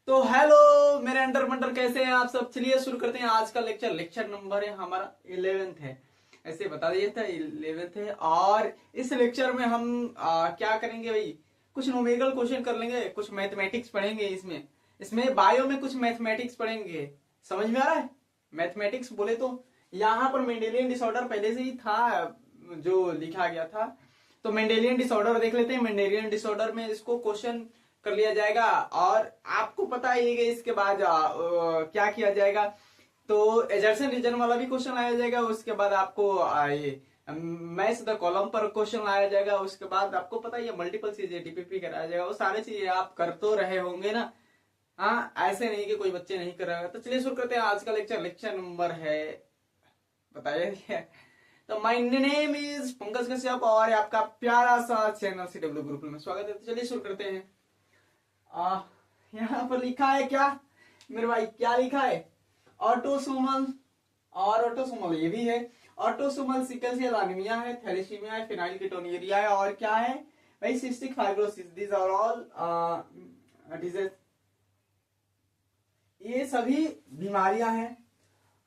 तो हेलो मेरे अंडर मंडर, कैसे हैं आप सब। चलिए शुरू करते हैं आज का लेक्चर नंबर है हमारा 11th है, ऐसे बता दिया था 11th है। और इस लेक्चर में हम क्या करेंगे भाई, कुछ न्यूमेरिकल क्वेश्चन कर लेंगे, कुछ मैथमेटिक्स पढ़ेंगे। इसमें बायो में कुछ मैथमेटिक्स पढ़ेंगे। समझ में आ रहा है। मैथमेटिक्स बोले तो यहाँ पर मेंडेलियन डिसऑर्डर पहले से ही था जो लिखा गया था, तो मेंडेलियन डिसऑर्डर देख लेते हैं। मेंडेलियन डिसऑर्डर में इसको क्वेश्चन कर लिया जाएगा और आपको पता ही है इसके बाद क्या किया जाएगा। तो एजर्सन रीजन वाला भी क्वेश्चन लाया जाएगा, उसके बाद आपको ये मैच द कॉलम पर क्वेश्चन लाया जाएगा, उसके बाद आपको पता ही है मल्टीपल चीजें टीपीपी कराया जाएगा। वो सारी चीजें आप कर तो रहे होंगे ना। हाँ, ऐसे नहीं कि कोई बच्चे नहीं कर रहा है। तो चलिए शुरू करते हैं आज का लेक्चर नंबर है, बताइए। तो my name is Pankaj Kashyap और आपका प्यारा सा चैनल CW गुरुकुल में स्वागत है। तो चलिए शुरू करते हैं। यहाँ पर लिखा है क्या मेरे भाई, क्या लिखा है? ऑटोसोमल, और ऑटोसोमल ये भी है। ऑटोसोमल सिकल सेल एनीमिया है, थैलेसीमिया है, फेनाइलकीटोन्यूरिया है, और क्या है भाई, cystic fibrosis. These are all disease, ये सभी बीमारियां हैं।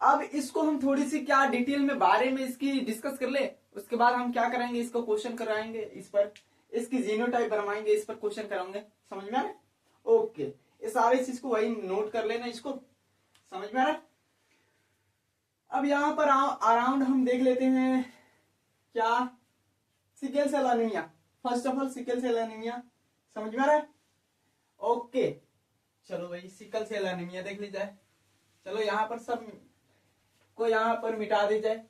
अब इसको हम थोड़ी सी क्या डिटेल में बारे में इसकी डिस्कस कर ले, उसके बाद हम क्या कराएंगे, इसको क्वेश्चन कराएंगे, इस पर इसकी जीनोटाइप बनवाएंगे, इस पर क्वेश्चन कराएंगे। समझ में आ रहा है? ओके, ये सारी चीज को वही नोट कर लेना, इसको समझ में आ रहा है। अब यहां पर अराउंड हम देख लेते हैं क्या, sickle cell anaemia. First of all sickle cell anaemia, समझ में आ रहा है। ओके चलो भाई, सिकल सेल एनीमिया देख ली जाए। चलो यहाँ पर सब को यहाँ पर मिटा दी जाए।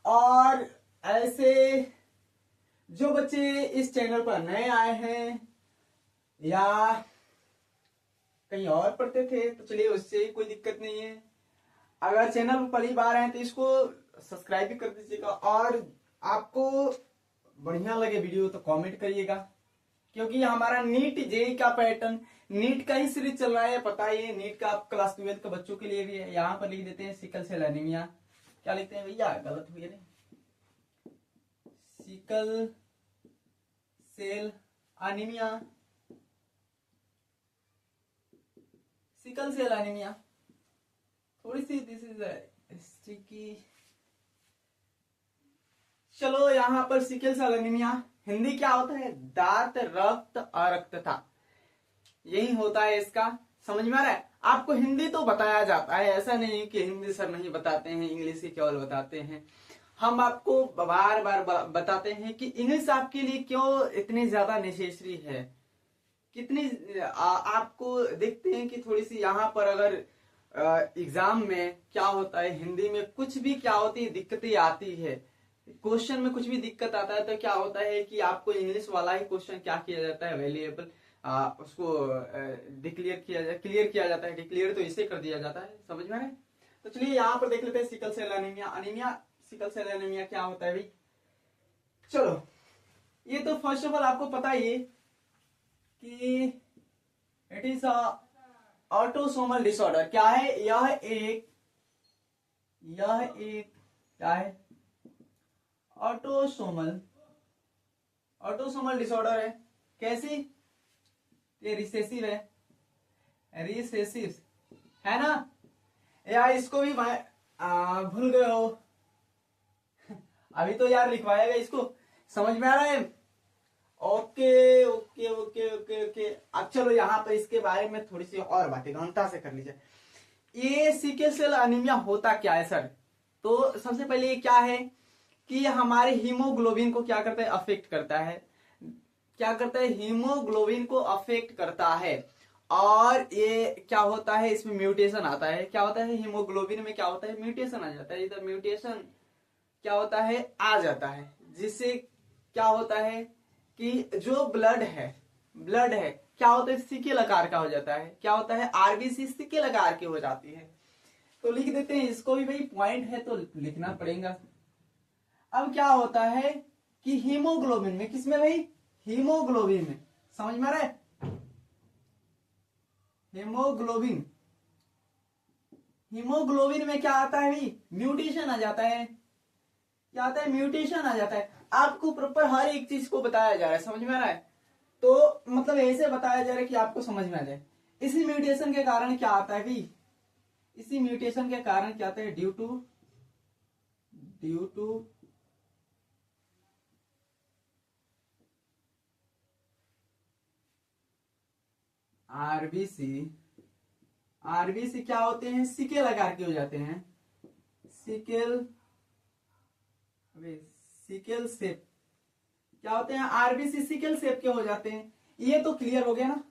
और ऐसे जो बच्चे इस चैनल पर नए आए हैं या कहीं और पढ़ते थे तो चलिए, उससे कोई दिक्कत नहीं है। अगर चैनल पर पहली बार है तो इसको सब्सक्राइब भी कर दीजिएगा, और आपको बढ़िया लगे वीडियो तो कमेंट करिएगा, क्योंकि हमारा नीट जेई का पैटर्न, नीट का ही सीरीज चल रहा है, पता ही है। नीट का आप क्लास 12 के बच्चों के लिए भी है। यहाँ पर लिख देते हैं सिकल सेल एनीमिया। क्या लिखते हैं भैया, गलत हुई है, sickle cell anaemia, sickle cell anaemia. थोड़ी सी दिस इज स्टिकी। चलो यहाँ पर सिकल सेल एनीमिया हिंदी क्या होता है, दांत रक्त अरक्तता, यही होता है इसका। समझ में आ रहा है। आपको हिंदी तो बताया जाता है, ऐसा नहीं कि हिंदी सर नहीं बताते हैं, इंग्लिश ही केवल बताते हैं। हम आपको बार बार बताते हैं कि इंग्लिश आपके लिए क्यों इतनी ज्यादा नेसेसरी है, कितनी आपको देखते हैं कि थोड़ी सी यहाँ पर अगर एग्जाम में क्या होता है, हिंदी में कुछ भी क्या होती है, दिक्कतें आती है, क्वेश्चन में कुछ भी दिक्कत आता है तो क्या होता है कि आपको इंग्लिश वाला ही क्वेश्चन क्या किया जाता है, वेरिएबल उसको क्लियर किया जाता है। डिक्लेयर तो इसे कर दिया जाता है। समझ में आए। तो चलिए यहाँ पर देख लेते हैं sickle cell anaemia. Sickle cell anaemia क्या होता है भाई। चलो, ये तो फर्स्ट ऑफ ऑल आपको पता ही है कि इट इज ऑटोसोमल डिसऑर्डर। क्या है, यह एक क्या है, ऑटोसोमल डिसऑर्डर है। कैसी, ये रिसेसिव है, रिसेसिव है ना। यार इसको भी भूल गए हो अभी तो यार लिखवाएगा इसको। समझ में आ रहा है। Okay okay okay okay okay. अब चलो यहाँ पर इसके बारे में थोड़ी सी और बातें गहनता से कर लीजिए। ये सिकल सेल एनीमिया होता क्या है सर। तो सबसे पहले ये क्या है कि हमारे हीमोग्लोबिन को क्या करता है, अफेक्ट करता है। क्या करता है, हीमोग्लोबिन को अफेक्ट करता है। और ये क्या होता है, इसमें म्यूटेशन आता है। क्या होता है, हीमोग्लोबिन में क्या होता है, म्यूटेशन आ जाता है। इधर म्यूटेशन क्या होता है, आ जाता है, जिससे क्या होता है कि जो ब्लड है क्या होता है, सिकल आकार का हो जाता है। क्या होता है, आरबीसी सिकल आकार की हो जाती है। तो लिख देते हैं इसको भी भाई, पॉइंट है तो लिखना पड़ेगा। अब क्या होता है कि हीमोग्लोबिन में, किसमें भाई, हीमोग्लोबिन में, समझ में आ रहा है। हीमोग्लोबिन में क्या आता है भाई, म्यूटेशन आ जाता है। क्या आता है, म्यूटेशन आ जाता है। आपको प्रॉपर हर एक चीज को बताया जा रहा है, समझ में आ रहा है। तो मतलब ऐसे बताया जा रहा है कि आपको समझ में आ जाए। इसी म्यूटेशन के कारण क्या आता है भाई, इसी म्यूटेशन के कारण क्या आता है, ड्यू टू आरबीसी, आरबीसी क्या होते हैं, सिकेल आकार के हो जाते हैं, सिकेल, सिकेल शेप, क्या होते हैं, आरबीसी सिकेल शेप के हो जाते हैं। ये तो क्लियर हो गया ना,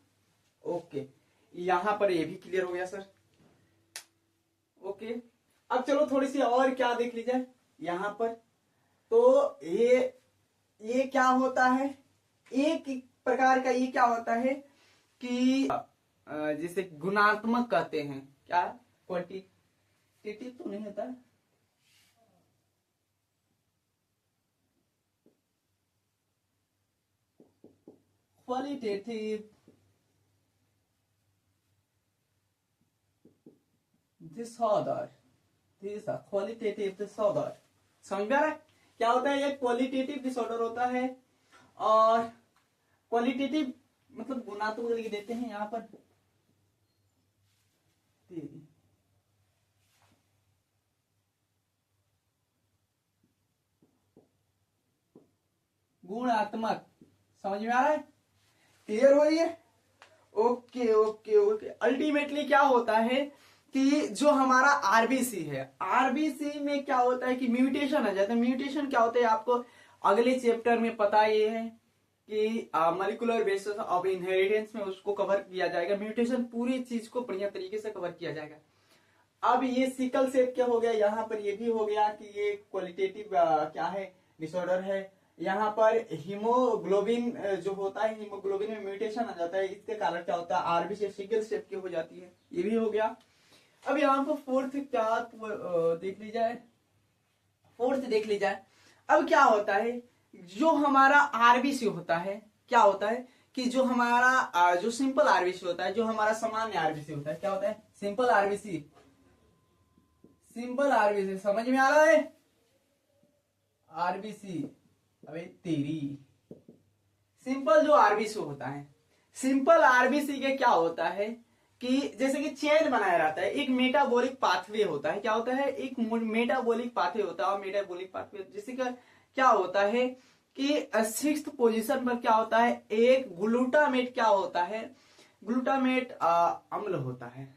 ओके, यहां पर ये भी क्लियर हो गया सर, ओके। अब चलो थोड़ी सी और क्या देख लीजिए यहां पर, तो ये क्या होता है, एक प्रकार का ये क्या होता है कि जिसे गुणात्मक कहते हैं, क्या क्वांटिटेटिव तो नहीं होता, क्वालिटेटिव डिसऑर्डर, क्वालिटेटिव डिसऑर्डर, समझ में आ रहा है क्या होता है, ये क्वालिटेटिव डिसऑर्डर होता है। और क्वालिटेटिव मतलब गुणात्मक लिख देते हैं यहां पर, गुणात्मक, समझ में आ रहा है, क्लियर हो रही है, ओके ओके ओके। अल्टीमेटली क्या होता है कि जो हमारा आरबीसी है, आरबीसी में क्या होता है कि म्यूटेशन आ जाता है। म्यूटेशन क्या होता है आपको अगले चैप्टर में पता ये है कि मॉलिक्यूलर बेसिस ऑफ इनहेरिटेंस में उसको कवर किया जाएगा, म्यूटेशन पूरी चीज को बढ़िया तरीके से कवर किया जाएगा। अब ये सिकल सेल क्या हो गया, यहाँ पर ये भी हो गया कि ये क्वालिटेटिव क्या है, डिसऑर्डर है। यहाँ पर हीमोग्लोबिन जो होता है, हीमोग्लोबिन में म्यूटेशन आ जाता है, इसके कारण क्या होता है, आरबीसी सिकल सेल की हो जाती है, ये भी हो गया। अब यहाँ पर फोर्थ क्या देख ली जाए, फोर्थ देख ली जाए। अब क्या होता है, जो हमारा आरबीसी होता है, क्या होता है कि जो हमारा जो सिंपल आरबीसी होता है, जो हमारा सामान्य आरबीसी होता है, क्या होता है, सिंपल आरबीसी, सिंपल आरबीसी, समझ में आ रहा है, आरबीसी, अबे तेरी, सिंपल जो आरबीसी होता है, सिंपल आरबीसी के क्या होता है कि जैसे कि चेन बनाया रहता है, एक मेटाबॉलिक पाथवे होता है, क्या होता है, एक मेटाबॉलिक पाथवे होता है। मेटाबॉलिक पाथवे जैसे कि क्या होता है कि सिक्स्थ पोजीशन पर क्या होता है, एक ग्लूटामेट क्या होता है, ग्लूटामेट अम्ल होता है,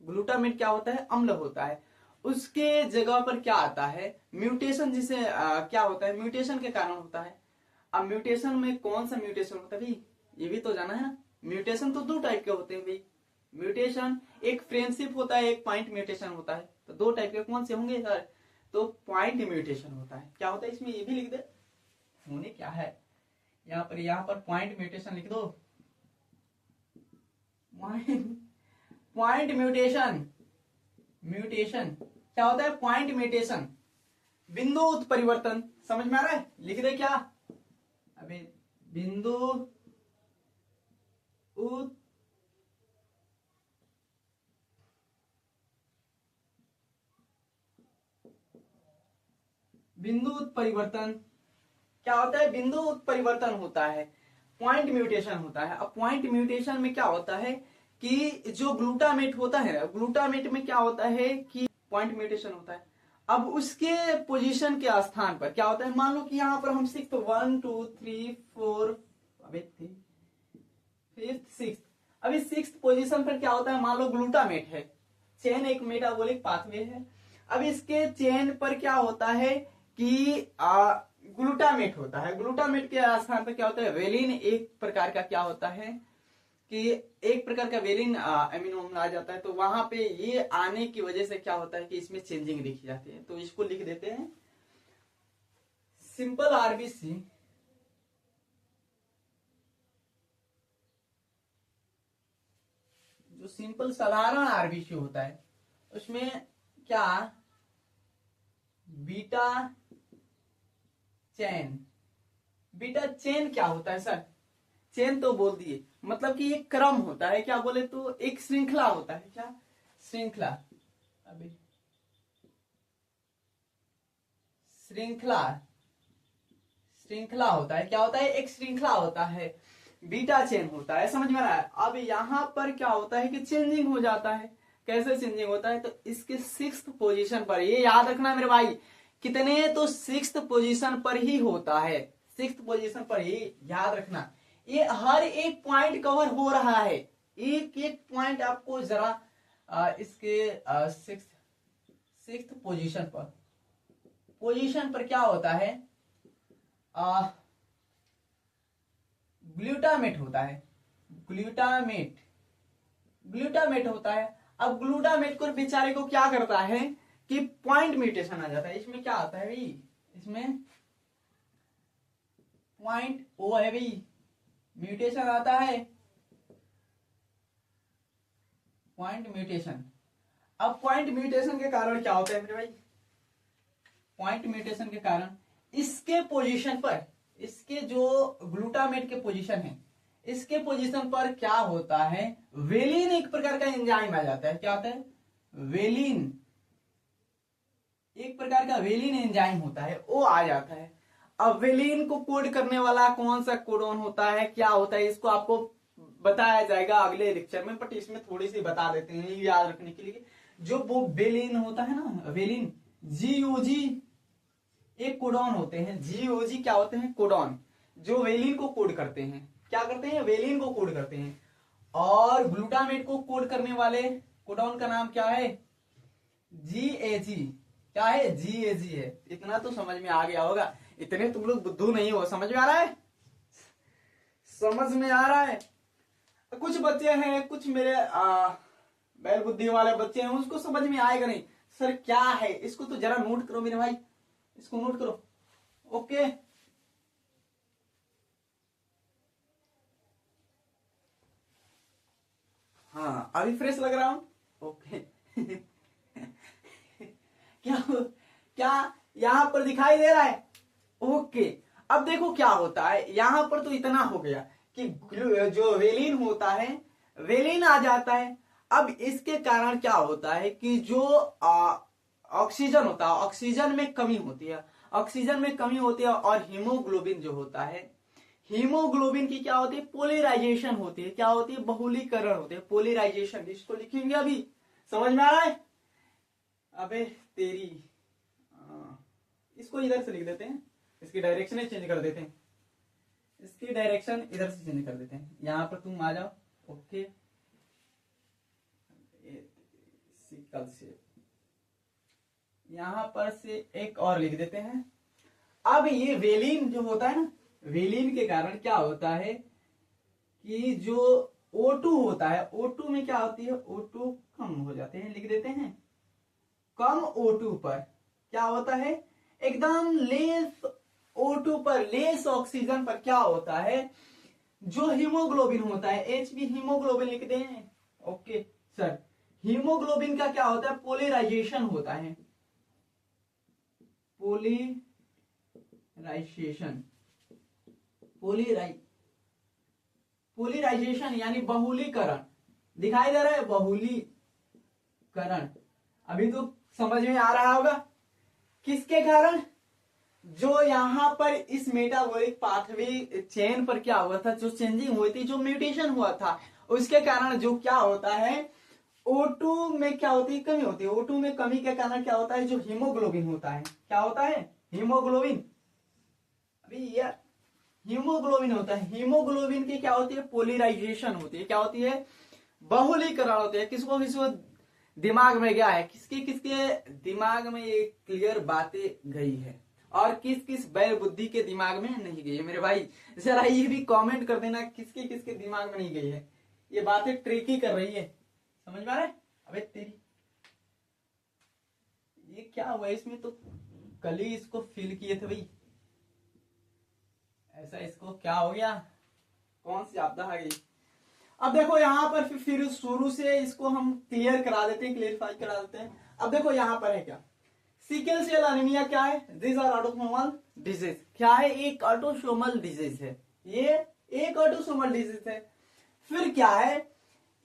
ग्लूटामेट क्या होता है, अम्ल होता है। उसके जगह पर क्या आता है, म्यूटेशन, जिसे क्या होता है, म्यूटेशन के कारण होता है। अब म्यूटेशन में कौन सा म्यूटेशन होता है भाई, ये भी तो जाना है ना। म्यूटेशन तो दो टाइप के होते हैं भाई, म्यूटेशन एक फ्रेंडशिप होता है, एक पॉइंट म्यूटेशन होता है। तो दो टाइप के कौन से होंगे सर, तो पॉइंट म्यूटेशन होता है, क्या होता है इसमें, ये भी लिख दे, होने क्या है यहाँ पर पॉइंट म्यूटेशन लिख दो, पॉइंट म्यूटेशन, म्यूटेशन क्या होता है, पॉइंट म्यूटेशन, बिंदु उत्परिवर्तन, समझ में आ रहा है, लिख दे क्या, अबे बिंदु उत बिंदु उत्परिवर्तन क्या होता है, बिंदु उत्परिवर्तन होता है, पॉइंट म्यूटेशन होता है। अब पॉइंट म्यूटेशन में क्या होता है कि जो ग्लूटामेट होता है, ग्लूटामेट में क्या होता है कि पॉइंट म्यूटेशन होता है। अब उसके पोजीशन के स्थान पर क्या होता है, मान लो कि यहाँ पर हम सिक्स 1 2 3 4 अबे फिफ्थ सिक्स, अभी सिक्स पोजीशन पर क्या होता है, मान लो ग्लूटामेट है, चेन एक मेटाबॉलिक पाथवे है। अब इसके चेन पर क्या होता है कि ग्लूटामेट होता है, ग्लूटामेट के स्थान पर क्या होता है, वेलिन एक प्रकार का क्या होता है कि एक प्रकार का वेलिन अमीनो अम्ल आ जाता है। तो वहां पे ये आने की वजह से क्या होता है कि इसमें चेंजिंग लिखी जाती है, तो इसको लिख देते हैं सिंपल आरबीसी, जो सिंपल साधारण आरबीसी होता है उसमें क्या, बीटा चेन, बीटा चेन क्या होता है सर, चेन तो बोल दिए, मतलब कि एक क्रम होता है, क्या बोले तो एक श्रृंखला होता है, क्या श्रृंखला, अभी श्रृंखला, श्रृंखला होता है, क्या होता है, एक श्रृंखला होता है। बीटा चेन होता है। समझ में आ रहा है? अब यहाँ पर क्या होता है कि चेंजिंग हो जाता है। कैसे चेंजिंग होता है? तो इसके 6th पोजीशन पर, ये याद रखना मेरे भाई, कितने, तो 6th पोजीशन पर ही होता है। 6th पोजीशन पर ही, याद रखना। ये हर एक पॉइंट कवर हो रहा है, एक एक पॉइंट आपको जरा इसके 6th पोजीशन पर क्या होता है, ग्लूटामेट होता है। ग्लूटामेट होता है। अब ग्लूटामेट को बेचारे को क्या करता है कि पॉइंट म्यूटेशन आ जाता है। इसमें क्या आता है भाई, इसमें पॉइंट ओ है भाई, म्यूटेशन आता है, पॉइंट म्यूटेशन। अब पॉइंट म्यूटेशन के कारण क्या होता है मेरे भाई, पॉइंट म्यूटेशन के कारण इसके पोजीशन पर, इसके जो ग्लूटामेट के पोजीशन है, इसके पोजीशन पर क्या होता है, वेलिन एक प्रकार का एंजाइम आ जाता है। क्या होता है? वेलिन, एक प्रकार का वेलिन एंजाइम होता है, वो आ जाता है। अब वेलिन को कोड करने वाला कौन सा कोडोन होता है, क्या होता है, इसको आपको बताया जाएगा अगले लेक्चर में, बट इसमें थोड़ी सी बता देते हैं याद रखने के लिए। जो वो वेलिन होता है ना, वेलिन, जीओजी, एक कोडॉन होते हैं। जीओजी क्या होते हैं? कोडॉन, जो वेलिन को कोड करते हैं। क्या करते हैं? वेलिन को कोड करते हैं। और ग्लूटामेट को कोड करने वाले कोडॉन का नाम क्या है? जीएजी। क्या है? जीएजी है। इतना तो समझ में आ गया होगा, इतने तुम लोग बुद्धू नहीं हो। समझ में आ रहा है? समझ में आ रहा है? कुछ बच्चे हैं, कुछ मेरे बैल बुद्धि वाले बच्चे हैं, उसको समझ में आएगा नहीं, सर क्या है, इसको तो जरा नोट करो मेरे भाई, इसको नोट करो। ओके, हाँ अभी फ्रेश लग रहा हूं। ओके क्या क्या यहां पर दिखाई दे रहा है? ओके, अब देखो क्या होता है, यहां पर तो इतना हो गया कि जो वेलिन होता है, वेलिन आ जाता है। अब इसके कारण क्या होता है कि जो ऑक्सीजन होता है, ऑक्सीजन में कमी होती है, ऑक्सीजन में कमी होती है, और हीमोग्लोबिन जो होता है, हीमोग्लोबिन की क्या होती है? पोलराइजेशन होती है। क्या होती है? बहुलीकरण होती है, पोलराइजेशन। इसको लिखेंगे अभी, समझ में आ रहा है? अबे तेरी, इसको इधर से लिख देते हैं, इसकी डायरेक्शन ही चेंज कर देते हैं, इसकी डायरेक्शन इधर से चेंज कर देते हैं। यहां पर तुम आ जाओ। ओके, सिकल से यहां पर से एक और लिख देते हैं। अब ये वेलिन जो होता है ना, वेलिन के कारण क्या होता है कि जो O2 होता है, O2 में क्या होती है? O2 कम हो जाते हैं, लिख देते हैं। कम O2 पर क्या होता है? एकदम लेस O2 पर, लेस ऑक्सीजन पर क्या होता है? जो हीमोग्लोबिन होता है, HB हीमोग्लोबिन लिख दें। ओके सर, हीमोग्लोबिन का क्या होता है? पोलराइजेशन होता है, पोलराइजेशन, पोलराइजेशन यानी बहुलीकरण। दिखाई दे रहा है? बहुलीकरण। अभी तो समझ में आ रहा होगा किसके कारण? जो यहां पर इस मेटाबॉलिक पाथवे चेन पर क्या हुआ था, जो चेंजिंग हुई थी, जो म्यूटेशन हुआ था, उसके कारण जो क्या होता है, O2 में क्या होती है? कमी होती है। O2 में कमी के कारण क्या होता है? जो हीमोग्लोबिन होता है, क्या होता है? हीमोग्लोबिन, अभी यार हीमोग्लोबिन होता है, हीमोग्लोबिन की क्या होती है? पोलराइजेशन होती है। क्या होती है? बहुलीकरण होती है। किसको किसको दिमाग में गया है? किसके किसके दिमाग में ये क्लियर बातें गई है, और किस किस बैल बुद्धि के दिमाग में नहीं गई है? मेरे भाई जरा ये भी कमेंट कर देना, किसके किसके दिमाग में नहीं गई है। ये बातें ट्रिकी कर रही है, समझ में आ रहा है? अबे तेरी, ये क्या हुआ इसमें? तो कल ही इसको फिल किए थे भाई, ऐसा इसको क्या हो गया? कौन सी आपदा आ गई? अब देखो यहाँ पर फिर शुरू से इसको हम क्लियर करा देते हैं, क्लियरिफाई करा देते हैं। अब देखो यहाँ पर है क्या, सिकल सेल एनीमिया क्या है? This are autosomal disease. क्या है? एक ऑटोसोमल डिजीज है, ये एक ऑटोसोमल डिजीज है। फिर क्या है,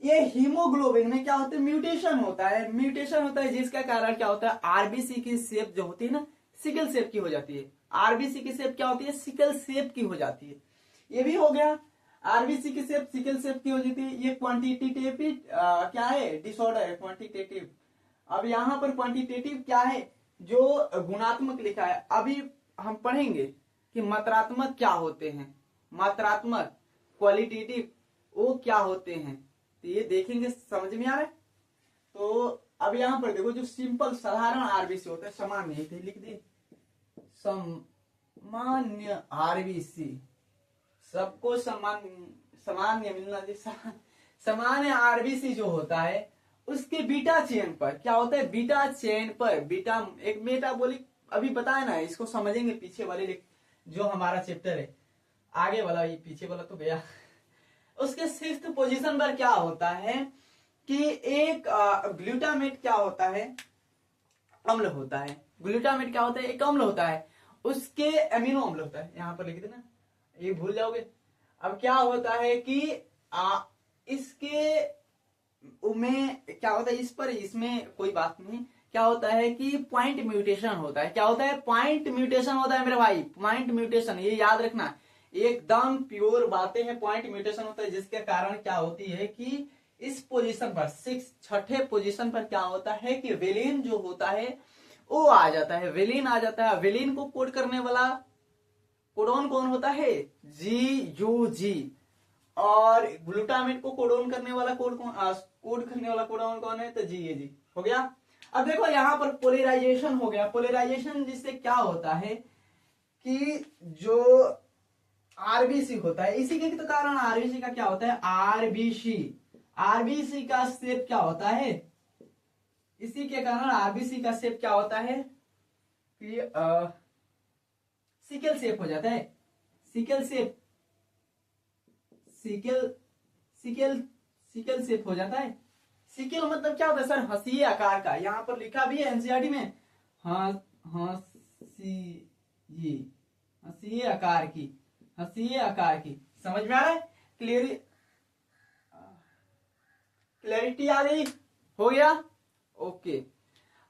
ये हीमोग्लोबिन में क्या होता है? म्यूटेशन होता है, म्यूटेशन होता है, जिसका कारण क्या होता है? आरबीसी की शेप जो होती है ना, सिकल शेप की हो जाती है। आरबीसी की शेप क्या होती है? सिकल शेप की हो जाती है। ये भी हो गया। आरबीसी की शेप सिकल शेप की हो जाती है। ये क्वांटिटेटिव क्या है, डिसऑर्डर है क्वांटिटेटिव। अब यहाँ पर क्वांटिटेटिव क्या है, जो गुणात्मक लिखा है। अभी हम पढ़ेंगे कि मात्रात्मक क्या होते हैं, मात्रात्मक क्वालिटेटिव वो क्या होते हैं, तो ये देखेंगे, समझ में आ रहा है। तो अब यहाँ पर देखो, जो सिंपल साधारण आरबीसी होता है, सामान्य लिख दे, सामान्य आरबीसी, सबको सामान्य मिलना चाहिए। सामान्य आरबीसी जो होता है उसके बीटा चेन पर क्या होता है, बीटा चेन पर बीटा एक मेटाबॉलिक, अभी बताया ना, इसको समझेंगे पीछे वाले जो हमारा चैप्टर है, आगे वाला, ये पीछे वाला तो गया। उसके 6th पोजीशन पर क्या होता है कि एक ग्लूटामेट क्या होता है, अम्ल होता है। ग्लूटामेट क्या होता है, एक अम्ल होता है, उसके अमीनो अम्ल होता है, यहां पर लिख देना, ये भूल जाओगे। अब क्या होता है कि इसके में क्या होता है, इस पर इसमें कोई बात नहीं, क्या होता है कि पॉइंट म्यूटेशन होता है। क्या होता है, पॉइंट म्यूटेशन होता है मेरे भाई, पॉइंट म्यूटेशन, ये याद रखना, एकदम प्योर बातें हैं। पॉइंट म्यूटेशन होता है जिसके कारण क्या होती है कि इस पोजीशन पर 6th पोजीशन पर क्या होता है कि वेलिन जो होता है वो आ जाता है, वेलिन आ जाता है। वेलिन को कोड करने वाला कोडोन कौन होता है, GUG, और ग्लूटामेट को कोडोन करने वाला कोड करने वाला कोडोन कौन है, तो GAG हो गया। अब देखो यहाँ पर पोलराइजेशन हो गया। पोलराइजेशन जिससे क्या होता है कि जो आरबीसी होता है, इसी के तो कारण आरबीसी का क्या होता है, आरबीसी का शेप क्या होता है, इसी के कारण आरबीसी का शेप क्या होता है कि सिकल शेप हो जाता है, सिकल शेप, सिकल शेप हो जाता है। सिकल मतलब क्या होता है सर, हंसिए आकार का, यहाँ पर लिखा भी है एनसीईआरटी में, हंसिए आकार की, हंसिए आकार की, समझ में आ रहा है, क्लैरिटी आ गई, हो गया, ओके।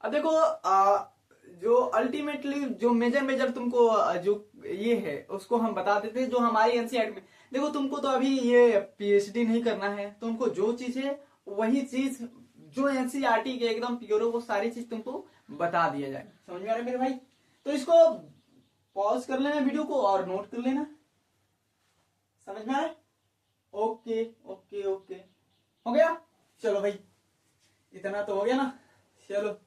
अब देखो जो अल्टीमेटली जो मेजर तुमको जो ये है उसको हम बता देते हैं, जो हमारी एनसीईआरटी में। देखो तुमको तो अभी ये पीएचडी नहीं करना है, तुमको जो चीज है वही चीज जो एनसीईआरटी के एकदम प्योर हो, वो सारी चीज तुमको बता दिया जाए। समझ में आ रहा है मेरे भाई, तो इसको पॉज कर लेना वीडियो को और नोट कर लेना, समझ में आ रहा है, ओके ओके ओके, हो गया। चलो भाई, इतना तो हो गया ना, चलो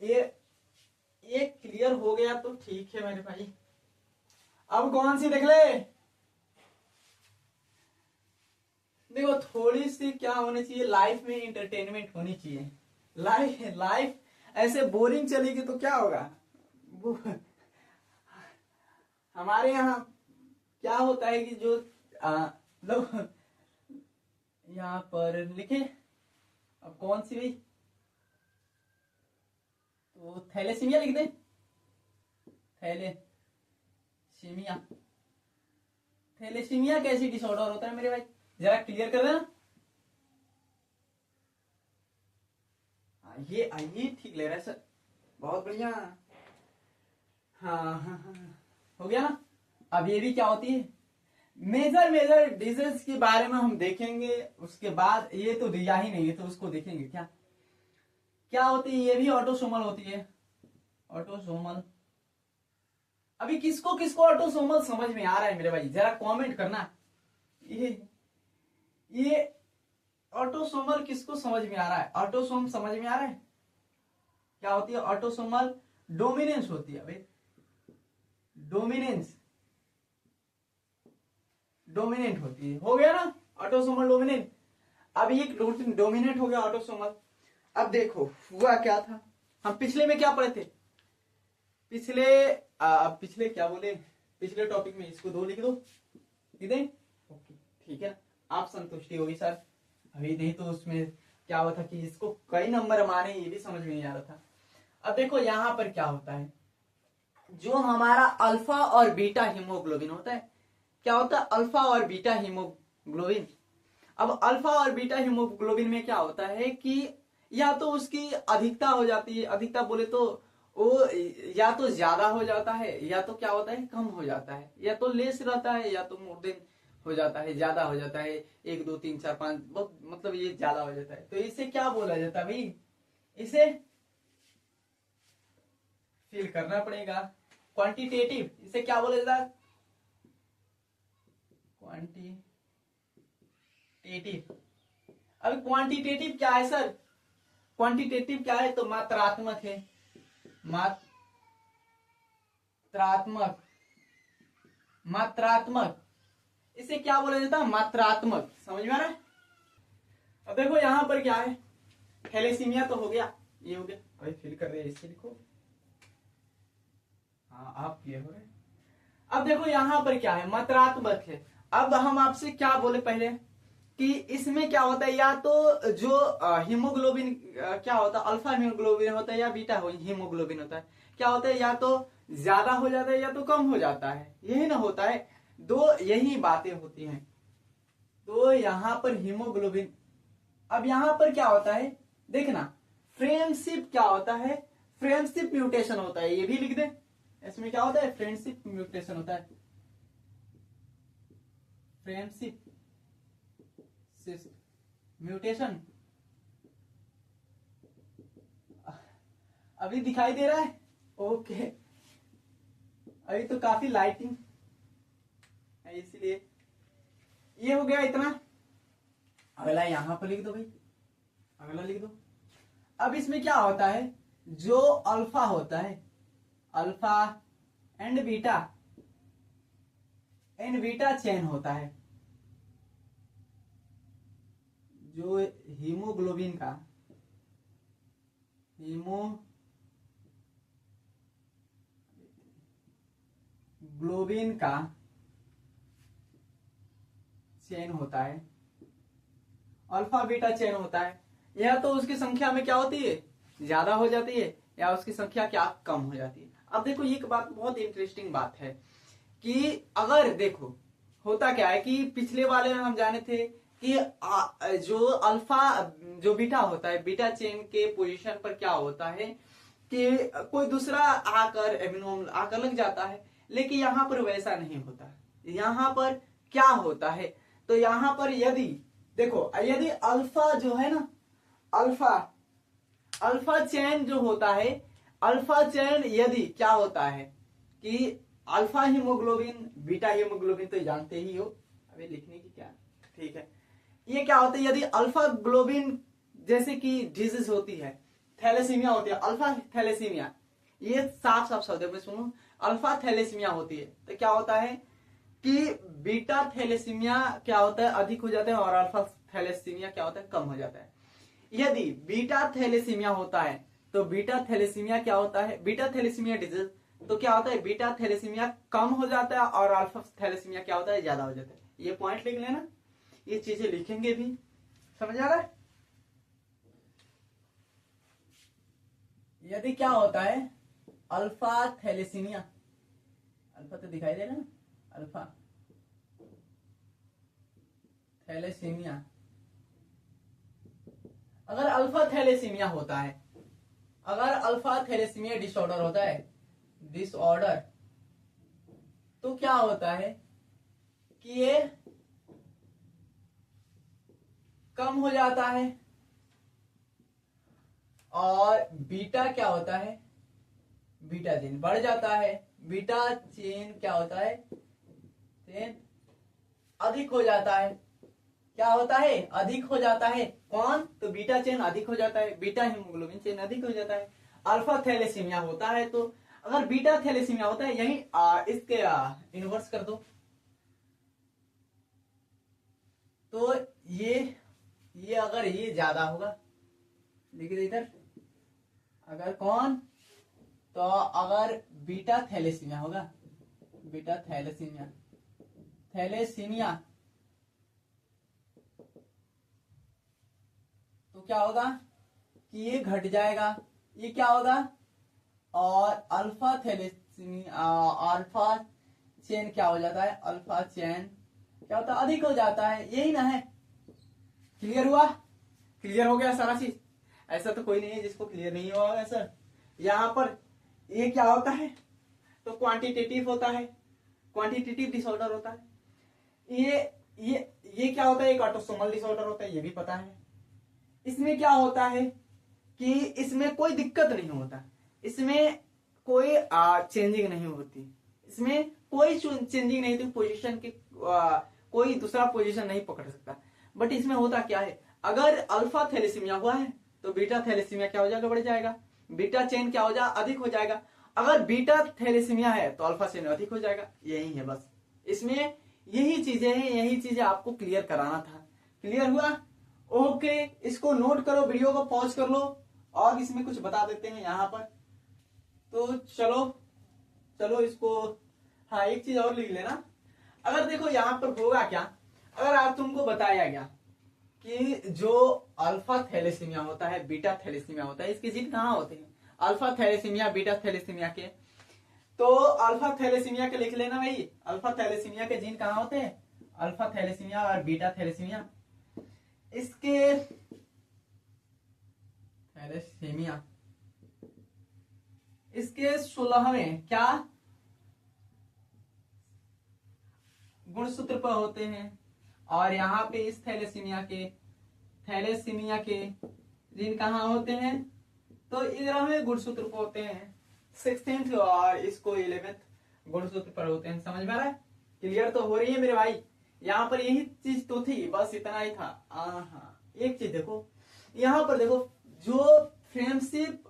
ये क्लियर हो गया तो ठीक है मेरे भाई। अब कौन सी देख ले, देखो थोड़ी सी क्या होनी चाहिए, लाइफ में इंटरटेनमेंट होनी चाहिए। लाइफ ऐसे बोरिंग चलेगी तो क्या होगा। हमारे यहाँ क्या होता है कि जो लोग यहाँ पर लिखे, अब कौन सी भाई, तो थैलेसीमिया लिख दे, थैलेसीमिया, थैलेसीमिया कैसी डिसऑर्डर होता है मेरे भाई, जरा क्लियर कर देना। ये ठीक ले रहा है सर, बहुत बढ़िया, हाँ, हो गया ना। अब ये भी क्या होती है, मेजर डिजीज के बारे में हम देखेंगे, उसके बाद ये तो दिया ही नहीं है तो उसको देखेंगे क्या क्या होती है। ये भी ऑटोसोमल होती है, ऑटोसोमल। अभी किसको किसको ऑटोसोमल समझ में आ रहा है मेरे भाई, जरा कमेंट करना। ये ऑटोसोमल किसको समझ में आ रहा है, ऑटोसोम समझ में आ रहा है, क्या होती है ऑटोसोमल, डोमिनेंस होती है भाई, डोमिनेंट होती है, हो गया ना ऑटोसोमल डोमिनेंट। अब ये डोमिनेंट हो गया ऑटोसोमल। अब देखो हुआ क्या था, हम पिछले में क्या पढ़े थे, पिछले क्या बोले, पिछले टॉपिक में इसको 2 लिख दो, ओके ठीक है, आप संतुष्टि होगी सर। अभी नहीं तो उसमें क्या हुआ था कि इसको कई नंबर माने, ये भी समझ में नहीं आ रहा था। अब देखो यहाँ पर क्या होता है, जो हमारा अल्फा और बीटा हीमोग्लोबिन होता है, क्या होता है अल्फा और बीटा हीमोग्लोबिन। अब अल्फा और बीटा हीमोग्लोबिन में क्या होता है कि या तो उसकी अधिकता हो जाती है, अधिकता बोले तो वो या तो ज्यादा हो जाता है, या तो क्या होता है कम हो जाता है, या तो लेस रहता है, या तो मोर देन हो जाता है, ज्यादा हो जाता है, 1 2 3 4 5, बहुत मतलब ये ज्यादा हो जाता है, तो इसे क्या बोला जाता है भाई? इसे फील करना पड़ेगा, क्वांटिटेटिव। इसे क्या बोला जाता है? क्वांटिटेटिव। अब क्वांटिटेटिव क्या है सर? क्वांटिटेटिव क्या है? तो मात्रात्मक है, मात्रात्मक, मात्रात्मक। इसे क्या बोला जाता है? मात्रात्मक। समझ में आ रहा है? अब देखो यहां पर क्या है, थैलेसीमिया तो हो गया, ये हो गया। अभी फिल कर रहे हैं, इससे लिखो। हाँ आप ये हो रहे। अब देखो यहां पर क्या है, मात्रात्मक है। अब हम आपसे क्या बोले पहले कि इसमें क्या होता है, या तो जो हीमोग्लोबिन क्या होता है, अल्फा हीमोग्लोबिन होता है या बीटा हीमोग्लोबिन होता है, क्या होता है, या तो ज्यादा हो जाता है या तो कम हो जाता है, यही ना होता है, दो यही बातें होती हैं। तो यहां पर हीमोग्लोबिन, अब यहां पर क्या होता है देखना, फ्रेंडशिप क्या होता है, फ्रेंडशिप म्यूटेशन होता है, ये भी लिख दे। इसमें क्या होता है? फ्रेंडशिप म्यूटेशन होता है, फ्रेंडशिप म्यूटेशन। अभी दिखाई दे रहा है? ओके, अभी तो काफी लाइटिंग है इसलिए। ये हो गया इतना। अगला यहां पर लिख दो भाई, अगला लिख दो। अब इसमें क्या होता है, जो अल्फा होता है, alpha and beta, and beta chain होता है, जो हीमोग्लोबिन का, हीमोग्लोबिन का चेन होता है, अल्फा बीटा चेन होता है, यह तो उसकी संख्या में क्या होती है, ज्यादा हो जाती है, या उसकी संख्या क्या कम हो जाती है। अब देखो ये बात बहुत इंटरेस्टिंग बात है कि अगर देखो होता क्या है कि पिछले वाले में हम जाने थे कि जो अल्फा जो बीटा होता है, बीटा चेन के पोजीशन पर क्या होता है कि कोई दूसरा आकर एमिनो अम्ल आकर लग जाता है, लेकिन यहां पर वैसा नहीं होता। यहां पर क्या होता है, तो यहां पर यदि देखो, यदि अल्फा जो है ना, अल्फा अल्फा चेन जो होता है, अल्फा चेन यदि क्या होता है कि अल्फा हीमोग्लोबिन बीटा हीमोग्लोबिन तो जानते ही हो, अभी लिखने की क्या, ठीक है। ये क्या होता है, यदि अल्फा ग्लोबिन जैसे कि डिजीज होती है, थैलेसीमिया होती है, अल्फा थैलेसीमिया, ये साफ साफ शब्दों में सुनो, अल्फा थैलेसीमिया होती है, तो क्या होता है कि बीटा थैलेसीमिया क्या होता है, अधिक हो जाता है, और अल्फा थैलेसीमिया क्या होता है, कम हो जाता है। यदि बीटा थैलेसीमिया होता है तो बीटा थैलेसीमिया क्या होता है, बीटा थैलेसीमिया डिजीज, तो क्या होता है, बीटा थैलेसीमिया कम हो जाता है और अल्फा थैलेसीमिया क्या होता है, ज्यादा हो जाता है। ये पॉइंट लिख लेना, ये चीजें लिखेंगे भी, समझ आ रहा है। यदि क्या होता है, अल्फा थैलेसीमिया, अल्फा तो दिखाई दे रहा है ना, अल्फा थैलेसीमिया, अगर अल्फा थैलेसीमिया होता है, अगर अल्फा थैलेसीमिया डिसऑर्डर होता है, डिसऑर्डर, तो क्या होता है कि ये कम हो जाता है, और बीटा क्या होता है, बीटा चेन बढ़ जाता है, बीटा चेन क्या होता है, चेन अधिक हो जाता है, क्या होता है, अधिक हो जाता है। कौन? तो बीटा चेन अधिक हो जाता है, बीटा हीमोग्लोबिन चेन अधिक हो जाता है। अल्फा थैलेसीमिया होता है, तो अगर बीटा थैलेसीमिया होता है, यही इसके इनवर्स कर दो, तो ये अगर ये ज्यादा होगा, लिख दे इधर, अगर कौन, तो अगर बीटा थैलेसीमिया होगा, बीटा थैलेसीमिया, थैलेसीमिया, तो क्या होगा कि ये घट जाएगा, ये क्या होगा, और अल्फा थैलेसीमिया, अल्फा चेन क्या हो जाता है, अल्फा चेन क्या होता है, अधिक हो जाता है, यही ना है। क्लियर हुआ? क्लियर हो गया सारा चीज? ऐसा तो कोई नहीं है जिसको क्लियर नहीं हुआ सर। यहां पर ये क्या होता है, तो क्वांटिटेटिव होता है, क्वांटिटेटिव डिसऑर्डर होता है। ये ये क्या होता है, एक ऑटोसोमल डिसऑर्डर होता है, ये भी पता है। इसमें क्या होता है कि इसमें कोई दिक्कत नहीं होता, इसमें कोई चेंजिंग नहीं होती, इसमें कोई चेंजिंग नहीं होती, पोजीशन की कोई दूसरा पोजीशन नहीं पकड़ सकता। बट इसमें होता क्या है, अगर अल्फा थैलेसीमिया हुआ है तो बीटा थैलेसीमिया क्या हो जाएगा, बढ़ जाएगा, बीटा चेन क्या हो जाएगा, अधिक हो जाएगा। अगर बीटा थैलेसीमिया है तो अल्फा चेन अधिक हो जाएगा। यही है बस, इसमें यही चीजें हैं, यही चीजें आपको क्लियर कराना था। क्लियर हुआ? ओके, इसको नोट करो, वीडियो को पॉज कर लो और इसमें कुछ बता देते हैं यहाँ पर। तो चलो चलो इसको, हाँ एक चीज और लिख लेना। अगर देखो यहाँ पर होगा क्या, अगर आप तुमको बताया गया कि जो अल्फा थैलेसीमिया होता है, बीटा थैलेसीमिया होता है, इसके जीन कहाँ होते हैं, अल्फा थैलेसीमिया बीटा थैलेसीमिया के, तो अल्फा थैलेसीमिया के लिख लेना भाई, अल्फा थैलेसीमिया के जीन कहाँ होते हैं, अल्फा थैलेसीमिया और बीटा थैलेसीमिया। इसके थैलेसीमिया इसके 16वें क्या गुणसूत्र पर होते हैं, और यहाँ पे इस थैलेसीमिया के जीन कहाँ होते हैं, तो 11वें गुणसूत्र पर होते हैं, 16th और इसको 11th गुणसूत्र पर होते हैं। समझ में आ रहा है? क्लियर तो हो रही है मेरे भाई? यहाँ पर यही चीज तो थी, बस इतना ही था। हाँ एक चीज देखो, यहाँ पर देखो जो फ्रेंडशिप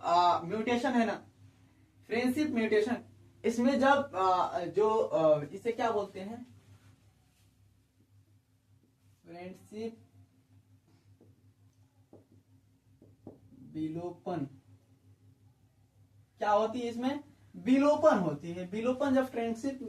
म्यूटेशन है ना, फ्रेंडशिप म्यूटेशन, इसमें जब इसे क्या बोलते हैं, फ्रेंडशिप विलोपन, क्या होती है इसमें, विलोपन होती है। विलोपन जब फ्रेंडशिप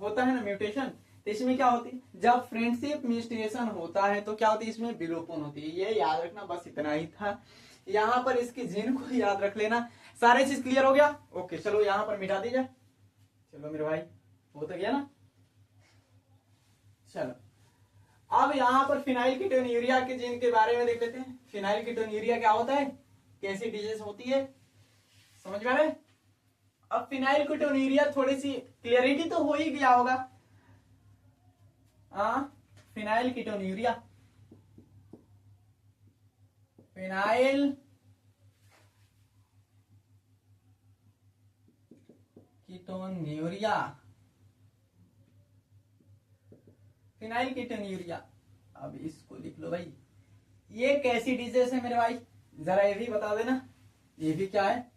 होता है ना म्यूटेशन, तो इसमें क्या होती है, जब फ्रेंडशिप म्यूटेशन होता है तो क्या होती है, इसमें विलोपन होती है। ये याद रखना, बस इतना ही था। यहाँ पर इसकी जीन को याद रख लेना। सारे चीज क्लियर हो गया? ओके चलो यहाँ पर मिटा दीजिए। चलो मेरे भाई, हो तो गया ना? चलो अब यहाँ पर फिनाइल कीटोन्यूरिया के जीन के बारे में देख लेते हैं। फिनाइल कीटोन्यूरिया क्या होता है, कैसी डिजीज होती है, समझ में आ रहा है? अब फिनाइल कीटोन्यूरिया थोड़ी सी क्लियरिटी तो हो ही गया होगा। Phenyl ketonuria, phenyl ketonuria, phenyl ketonuria. अब इसको लिख लो भाई, ये कैसी डिजीज है मेरे भाई, जरा ये भी बता देना। ये भी क्या है,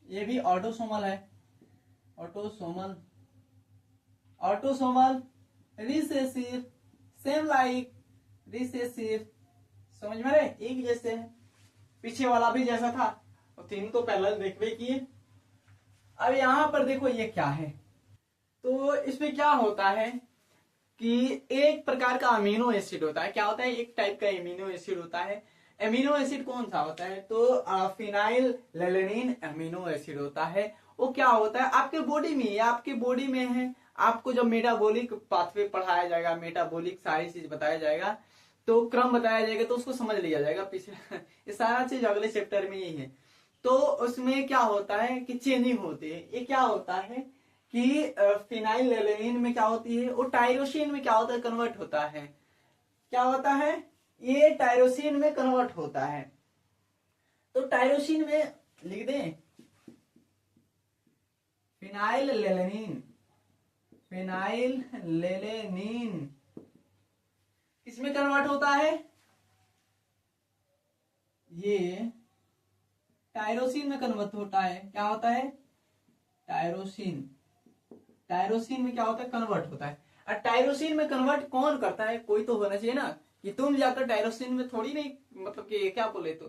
ये भी ऑटोसोमल है, autosomal, autosomal recessive, same like recessive. समझ में रहे? एक जैसे है, पीछे वाला भी जैसा था, और तीनों तो पहले देख भी किए। अब यहां पर देखो ये क्या है, तो इसमें क्या होता है कि एक प्रकार का अमीनो एसिड होता है। क्या होता है, एक टाइप का एमिनो एसिड होता है। एमिनो एसिड कौन सा होता है, तो फिनाइल लेलेनिन एमिनो एसिड होता है। वो क्या होता है, आपके बॉडी में, आपके बॉडी में है। आपको जब मेटाबॉलिक पाथवे पढ़ाया जाएगा, मेटाबॉलिक सारी चीज बताया जाएगा, तो क्रम बताया जाएगा, तो उसको समझ लिया जाएगा पीछे। ये सारा चीज अगले चैप्टर में ही है। तो उसमें क्या होता है कि चेंजिंग होती है। ये क्या होता है कि फिनाइल लेलेनिन में क्या होती है, वो टायरोसिन में क्या होता है, कन्वर्ट होता है। क्या होता है, ये टायरोसिन में कन्वर्ट होता है। तो टायरोसिन में लिख दें फिनाइल लेलेनिन, फिनाइल लेलेनिन किसमें कन्वर्ट होता है, ये टायरोसिन में कन्वर्ट होता है। क्या होता है, टायरोसिन, टायरोसिन में क्या होता है, कन्वर्ट होता है। और टायरोसिन में कन्वर्ट कौन करता है, कोई तो होना चाहिए ना, कि तुम जाकर टायरोसिन में थोड़ी नहीं, मतलब कि क्या बोले, तो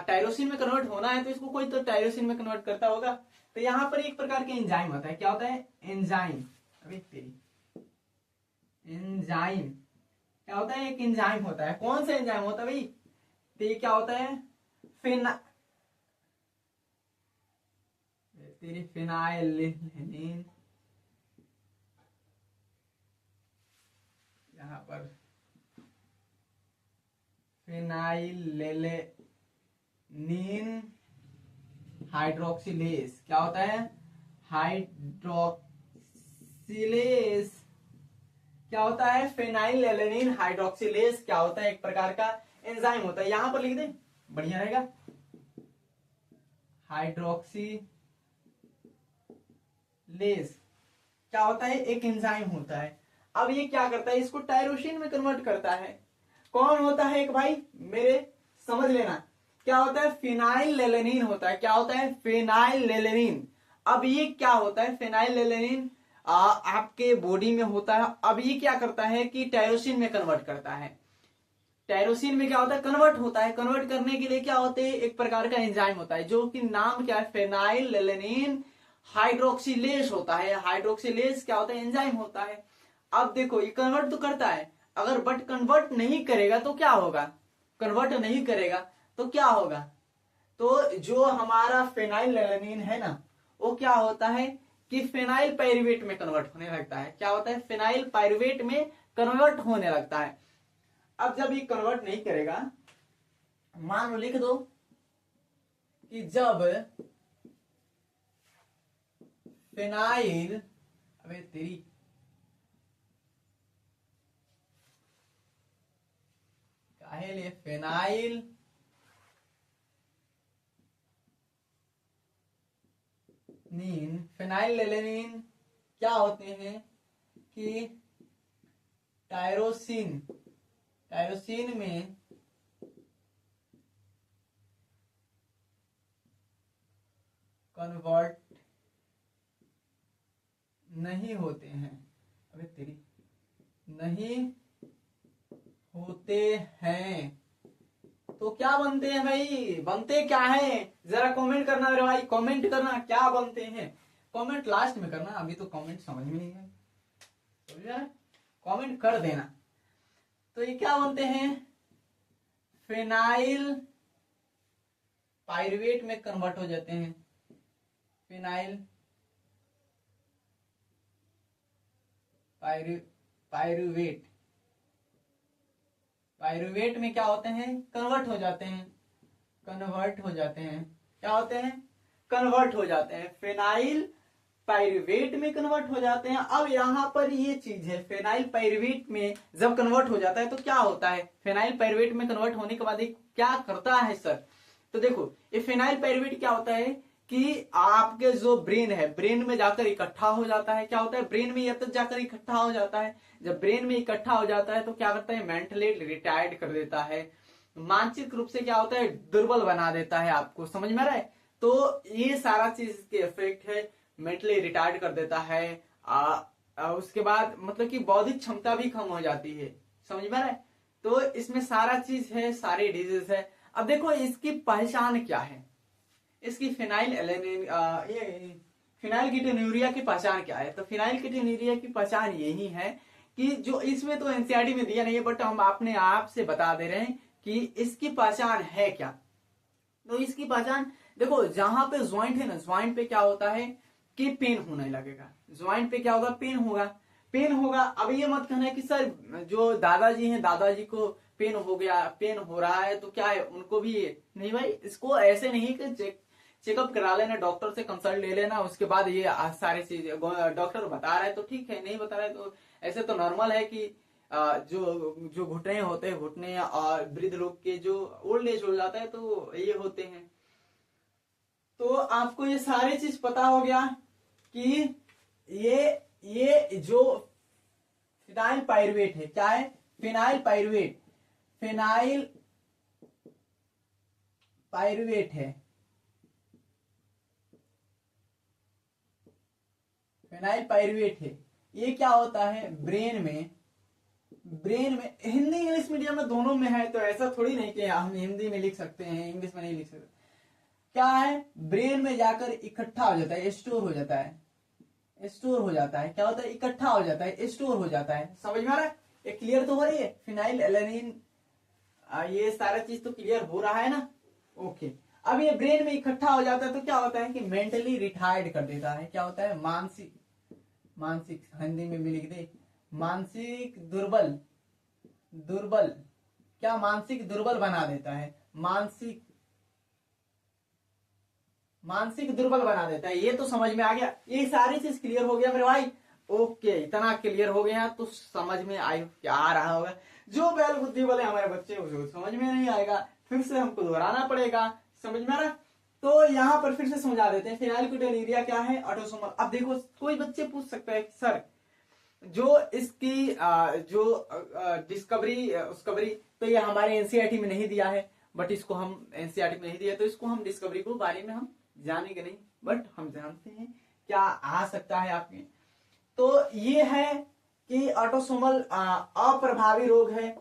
टायरोसिन में कन्वर्ट होना है तो इसको कोई तो टायरोसिन में कन्वर्ट करता होगा। तो यहाँ पर एक प्रकार के एंजाइम होता है। क्या होता है, एंजाइम, अभी तेरी एंजाइम क्या होता है, एक एंजाइम होता है। कौन सा एंजाइम होता है भाई, तो ये क्या होता है, तेरी फिनाइलिन, यहाँ पर फिनाइलेलेनिन हाइड्रोक्सिलेज, क्या होता है, हाइड्रोक्सिलेज हाइड्रोक्सिलेज क्या होता है? फेनाइलएलेनिन हाइड्रोक्सिलेज क्या होता है? एक प्रकार का एंजाइम होता है। यहां पर लिख दे, बढ़िया रहेगा। हाइड्रोक्सिलेज क्या होता है? एक एंजाइम होता है। अब ये क्या करता है? इसको टायरोसिन में कन्वर्ट करता है। कौन होता है एक भाई? मेरे समझ लेना, क्या होता है? फेनाइलएलेनिन होता है। क्या होता है? फेनाइलएलेनिन। अब ये क्या होता है? फेनाइलएलेनिन आपके बॉडी में होता है। अब ये क्या करता है कि टायरोसिन में कन्वर्ट करता है। टायरोसिन में क्या होता है? कन्वर्ट होता है। कन्वर्ट करने के लिए क्या होते हैं? एक प्रकार का एंजाइम होता है, जो कि नाम क्या है? फेनाइलएलेनिन हाइड्रोक्सिलेज होता है। हाइड्रोक्सिलेज क्या होता है? एंजाइम होता है। अब देखो, ये कन्वर्ट तो करता है, अगर बट कन्वर्ट नहीं करेगा तो क्या होगा? कन्वर्ट नहीं करेगा तो क्या होगा? तो जो हमारा फेनाइलएलेनिन है ना, वो क्या होता है कि फेनाइल पाइरुवेट में कन्वर्ट होने लगता है। क्या होता है? फेनाइल पाइरुवेट में कन्वर्ट होने लगता है। अब जब ये कन्वर्ट नहीं करेगा, मान लो लिख दो कि जब फेनाइल, अबे तेरी, काहे लिए फेनाइल फेनाइलएलेनिन क्या होते हैं कि टायरोसिन में कन्वर्ट नहीं होते हैं। अबे तेरी, नहीं होते हैं तो क्या बनते हैं भाई? बनते क्या है? जरा कमेंट करना मेरे भाई, कमेंट करना क्या बनते हैं। कमेंट लास्ट में करना, अभी तो कमेंट समझ में नहीं है, कमेंट कर देना। तो ये क्या बनते हैं? फेनाइल पाइरुवेट में कन्वर्ट हो जाते हैं। फेनाइल पाइरुवेट पाइरुवेट में क्या होते हैं? कन्वर्ट हो जाते हैं। कन्वर्ट हो जाते हैं। क्या होते हैं? कन्वर्ट हो जाते हैं। फेनाइल पाइरुवेट में कन्वर्ट हो जाते हैं। अब यहां पर ये चीज है, फेनाइल पाइरुवेट में जब कन्वर्ट हो जाता है तो क्या होता है? फेनाइल पाइरुवेट में कन्वर्ट होने के बाद ये क्या करता है सर? तो देखो, ये फेनाइल पाइरुवेट क्या होता है कि आपके जो ब्रेन है, ब्रेन में जाकर इकट्ठा हो जाता है। क्या होता है? ब्रेन में तक जाकर इकट्ठा हो जाता है। जब ब्रेन में इकट्ठा हो जाता है तो क्या करता है? मेंटली रिटायर्ड कर देता है। मानसिक रूप से क्या होता है? दुर्बल बना देता है। आपको समझ में आ रहा है? तो ये सारा चीज के इफेक्ट है। मेंटली रिटायर्ड कर देता है। उसके बाद मतलब कि बौद्धिक क्षमता भी कम हो जाती है। समझ में आ रहा है? तो इसमें सारा चीज है, सारी डिजीज है। अब देखो, इसकी पहचान क्या है? इसकी फेनाइलएलेनिन ये फिनाइलकीटोन्यूरिया की पहचान क्या है? तो फिनाइलकीटोन्यूरिया की पहचान यही है कि जो इसमें तो एनसीईआरटी में दिया नहीं है, बट हम अपने आप से बता दे रहे हैं कि इसकी पहचान है क्या। तो इसकी पहचान देखो, जहां पे ज्वाइंट है ना, ज्वाइंट पे क्या होता है कि पेन होने लगेगा। ज्वाइंट पे क्या होगा? पेन होगा। पेन होगा। अब ये मत कहना कि सर जो दादाजी हैं, दादाजी को पेन हो गया, पेन हो रहा है तो क्या है उनको भी? नहीं भाई, इसको ऐसे नहीं कि चेकअप करा लेना, डॉक्टर से कंसल्ट ले लेना, उसके बाद ये सारी चीज डॉक्टर बता रहा है तो ठीक है, नहीं बता रहा है तो ऐसे तो नॉर्मल है कि जो जो घुटने होते हैं, घुटने और वृद्ध लोग के जो ओल्ड एज हो जाता है तो ये होते हैं। तो आपको ये सारी चीज पता हो गया कि ये जो फिनाइल पाइरुवेट है, क्या है? फिनाइल पाइरुवेट, फिनाइल पाइरुवेट है। फिनाइल पाइरुवेट है। ये क्या होता है? ब्रेन में हिंदी इंग्लिश मीडियम में दोनों में है, तो ऐसा थोड़ी नहीं कि हम हिंदी में लिख सकते हैं इंग्लिश में नहीं लिख सकते। क्या है? ब्रेन में जाकर इकट्ठा हो जाता है, स्टोर हो जाता है। स्टोर हो जाता है। क्या होता है? इकट्ठा हो जाता है, स्टोर हो जाता है। समझ में आ रहा है? ये क्लियर तो हो रही है? फिनाइलएलेनिन ये सारा चीज तो क्लियर हो रहा है ना? ओके। अब ये ब्रेन में इकट्ठा हो जाता है तो क्या होता है कि मेंटली रिटायर्ड कर देता है। क्या होता है? मानसिक हिंदी में भी लिख दे, मानसिक दुर्बल क्या? मानसिक दुर्बल बना देता है। मानसिक दुर्बल बना देता है। ये तो समझ में आ गया। ये सारी चीज क्लियर हो गया मेरे भाई? ओके, इतना क्लियर हो गया तो समझ में क्या आ रहा होगा। जो बैल बुद्धि वाले हमारे बच्चे उसको समझ में नहीं आएगा, फिर से हमको दोहराना पड़ेगा। समझ में आ रहा? तो यहाँ पर फिर से समझा देते हैं। फिनाइलकेटोन्यूरिया क्या है? ऑटोसोमल। अब देखो कोई बच्चे पूछ सकते हैं सर जो इसकी जो डिस्कवरी तो ये हमारे एनसीईआरटी में नहीं दिया है, बट इसको हम एनसीईआरटी में नहीं दिया तो इसको हम डिस्कवरी को बारे में हम जानेंगे नहीं, बट हम जानते हैं क्या आ सकता है आपके। तो ये है कि ऑटोसोमल अप्रभावी रोग है।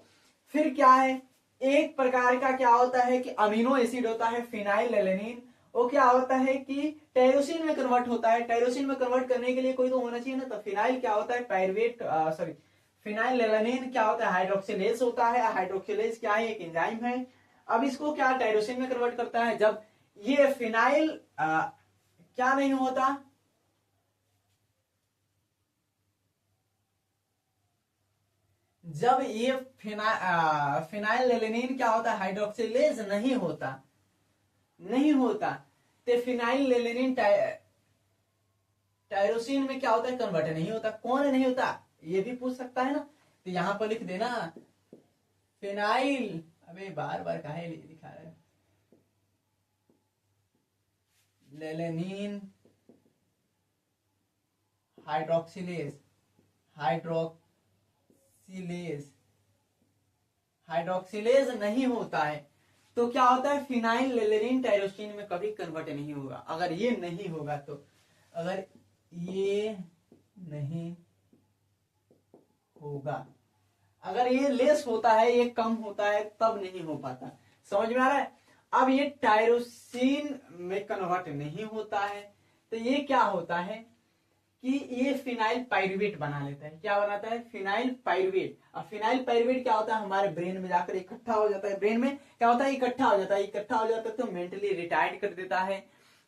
फिर क्या है? एक प्रकार का क्या होता है कि अमीनो एसिड होता है फिनाइलएलेनिन, वो क्या होता है कि टायरोसिन में कन्वर्ट होता है। टायरोसिन में कन्वर्ट करने के लिए कोई तो होना चाहिए ना, तो फिनाइल क्या होता है? पायरुवेट सॉरी फिनाइलएलेनिन क्या होता है? हाइड्रोक्सिलेज होता है। हाइड्रोक्सिलेज क्या है? एक एंजाइम है। अब इसको क्या टायरोसिन में कन्वर्ट करता है। जब ये फिनाइल क्या नहीं होता, जब ये फिनाइलएलेनिन क्या होता है? हाइड्रोक्सिलेज नहीं होता तो फिनाइलएलेनिन टायरोसिन में क्या होता है? कन्वर्ट नहीं होता। कौन नहीं होता ये भी पूछ सकता है ना, तो यहां पर लिख देना फिनाइल, अबे बार बार काहे लिखा है, लेलेनिन हाइड्रोक्सिलेज हाइड्रोक्सिलेज नहीं होता है तो क्या होता है? फिनाइलएलेनिन टायरोसिन में कभी कन्वर्ट नहीं होगा। अगर ये नहीं होगा तो, अगर ये नहीं होगा, अगर ये लेस होता है, ये कम होता है, तब नहीं हो पाता। समझ में आ रहा है? अब ये टायरोसिन में कन्वर्ट नहीं होता है तो ये क्या होता है कि ये फिनाइल पायरुवेट बना लेता है। क्या बनाता है? Phenyl pyruvate. अब फिनाइल पायरुवेट क्या होता है? हमारे ब्रेन में जाकर इकट्ठा हो जाता है। ब्रेन में क्या होता है? इकट्ठा हो जाता है तो मेंटली रिटायर्ड कर देता है।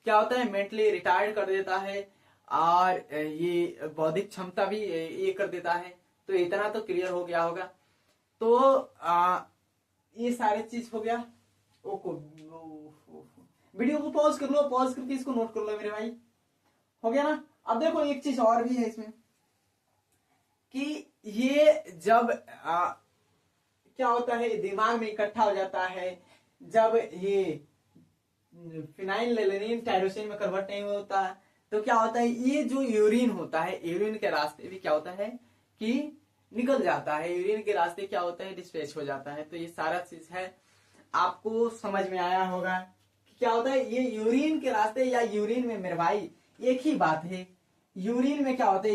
क्या होता है? मेंटली रिटायर्ड कर देता है, और ये बौद्धिक क्षमता भी ये कर देता है। तो इतना तो क्लियर हो गया होगा। तो ये सारे चीज हो गया। ओको वीडियो को पॉज कर लो, पॉज करके इसको नोट कर लो मेरे भाई। हो गया ना? अब देखो एक चीज और भी है इसमें कि ये जब क्या होता है? दिमाग में इकट्ठा हो जाता है, जब ये फिनाइलएलेनिन टायरोसिन में कन्वर्ट नहीं होता तो क्या होता है? ये जो यूरिन होता है, यूरिन के रास्ते भी क्या होता है कि निकल जाता है। यूरिन के रास्ते क्या होता है? डिस्पैच हो जाता है। तो ये सारा चीज है, आपको समझ में आया होगा कि क्या होता है? ये यूरिन के रास्ते या यूरिन में मेरे भाई एक ही बात है। यूरिन में क्या होता है?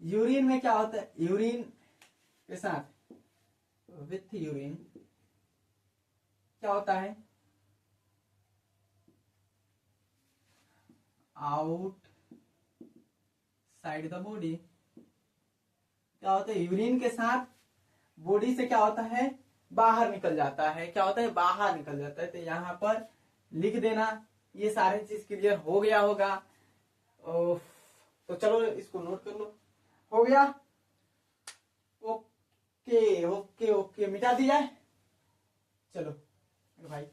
यूरिन में क्या होता है? यूरिन के साथ विथ यूरिन क्या होता है? Out side the body. क्या होता है? यूरिन के साथ बॉडी से क्या होता है? बाहर निकल जाता है। क्या होता है? बाहर निकल जाता है। तो यहां पर लिख देना। ये सारे चीज क्लियर हो गया होगा। तो चलो इसको नोट कर लो। हो गया? ओके ओके ओके, मिटा दिया है। चलो भाई,